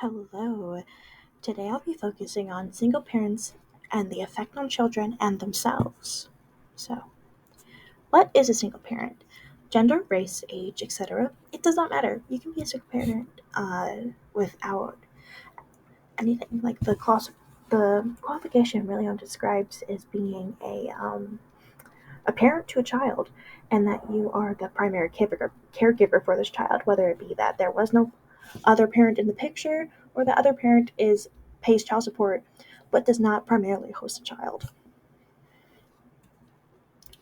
Hello. Today I'll be focusing on single parents and the effect on children and themselves. So, what is a single parent? Gender, race, age, etc. It does not matter. You can be a single parent without anything. Like the qualification really describes as being a parent to a child, and that you are the primary caregiver for this child, whether it be that there was no other parent in the picture or the other parent is pays child support but does not primarily host a child.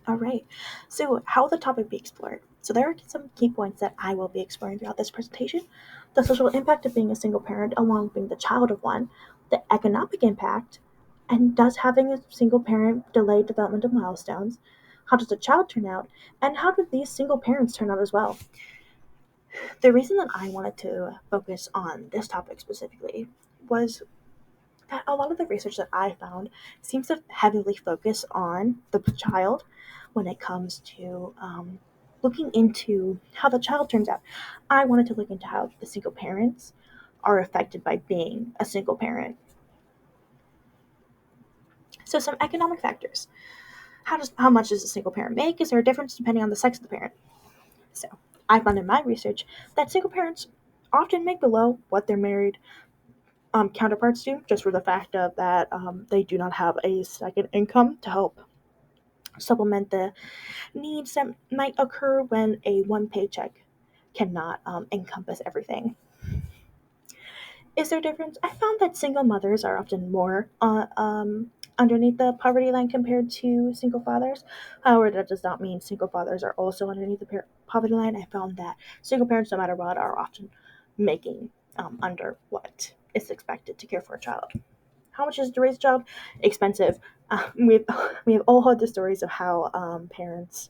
All right, so how will the topic be explored? So there are some key points that I will be exploring throughout this presentation: the social impact of being a single parent along with being the child of one, the economic impact, and does having a single parent delay developmental milestones, how does the child turn out, and how do these single parents turn out as well. The reason that I wanted to focus on this topic specifically was that a lot of the research that I found seems to heavily focus on the child when it comes to looking into how the child turns out. I wanted to look into how the single parents are affected by being a single parent. So some economic factors. How much does a single parent make? Is there a difference depending on the sex of the parent? So I found in my research that single parents often make below what their married counterparts do, just for the fact of that they do not have a second income to help supplement the needs that might occur when a one paycheck cannot encompass everything. Is there a difference? I found that single mothers are often more underneath the poverty line compared to single fathers. However, that does not mean single fathers are also underneath the poverty line. I found that single parents, no matter what, are often making under what is expected to care for a child. How much is it to raise a child? Expensive. We've all heard the stories of how parents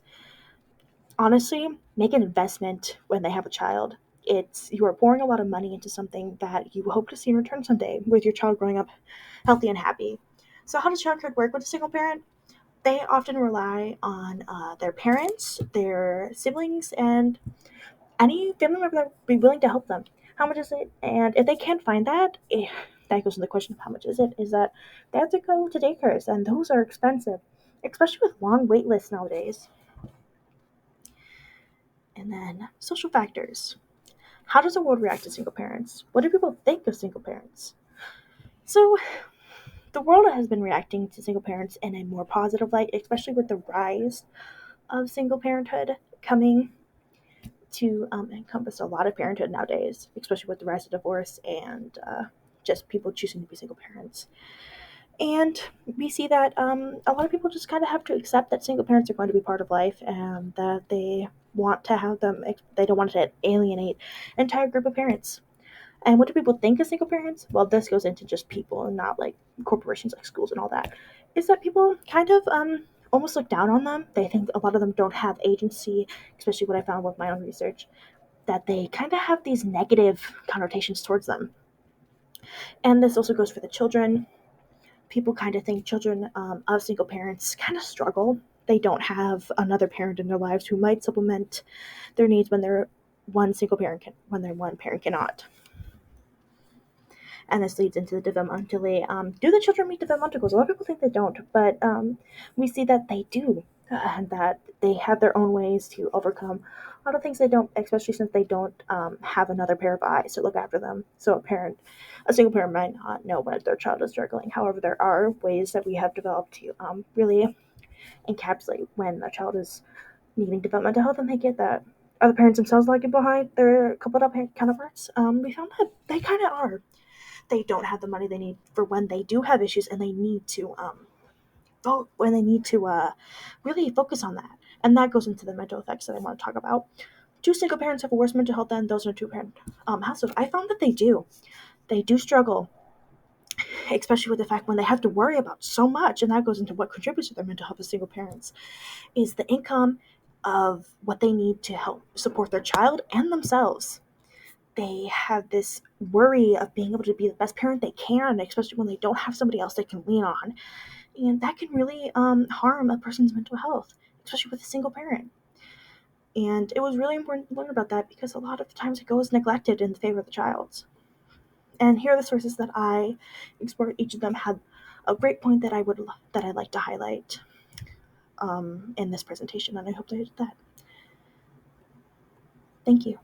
honestly make an investment when they have a child. It's you are pouring a lot of money into something that you hope to see in return someday with your child growing up healthy and happy. So how does childcare work with a single parent? They often rely on their parents, their siblings, and any family member that would be willing to help them. How much is it? And if they can't find that, that goes into the question of how much is it? Is that they have to go to daycares, and those are expensive, especially with long wait lists nowadays. And then social factors. How does the world react to single parents? What do people think of single parents? So, the world has been reacting to single parents in a more positive light, especially with the rise of single parenthood coming to encompass a lot of parenthood nowadays, especially with the rise of divorce and just people choosing to be single parents. And we see that a lot of people just kind of have to accept that single parents are going to be part of life and that they want to have them, they don't want to alienate an entire group of parents. And what do people think of single parents? Well, this goes into just people and not like corporations like schools and all that. Is that people kind of almost look down on them? They think a lot of them don't have agency, especially what I found with my own research, that they kind of have these negative connotations towards them. And this also goes for the children. People kind of think children of single parents kind of struggle. They don't have another parent in their lives who might supplement their needs when they're when their one parent cannot. And this leads into the developmentally. Do the children meet developmental goals? A lot of people think they don't, but we see that they do, and that they have their own ways to overcome a lot of things they don't, especially since they don't have another pair of eyes to look after them. So a single parent might not know when their child is struggling. However, there are ways that we have developed to really encapsulate when a child is needing developmental health and they get that. Are the parents themselves lagging behind their coupled up counterparts? We found that they kind of are. They don't have the money they need for when they do have issues, and they need to when they need to really focus on that. And that goes into the mental effects that I want to talk about. Do single parents have a worse mental health than those in a two parent household? I found that they do. They do struggle, especially with the fact when they have to worry about so much, and that goes into what contributes to their mental health as single parents, is the income of what they need to help support their child and themselves. They have this worry of being able to be the best parent they can, especially when they don't have somebody else they can lean on. And that can really harm a person's mental health, especially with a single parent. And it was really important to learn about that because a lot of the times it goes neglected in favor of the child. And here are the sources that I explored. Each of them had a great point that I'd like to highlight in this presentation, and I hope they did that. Thank you.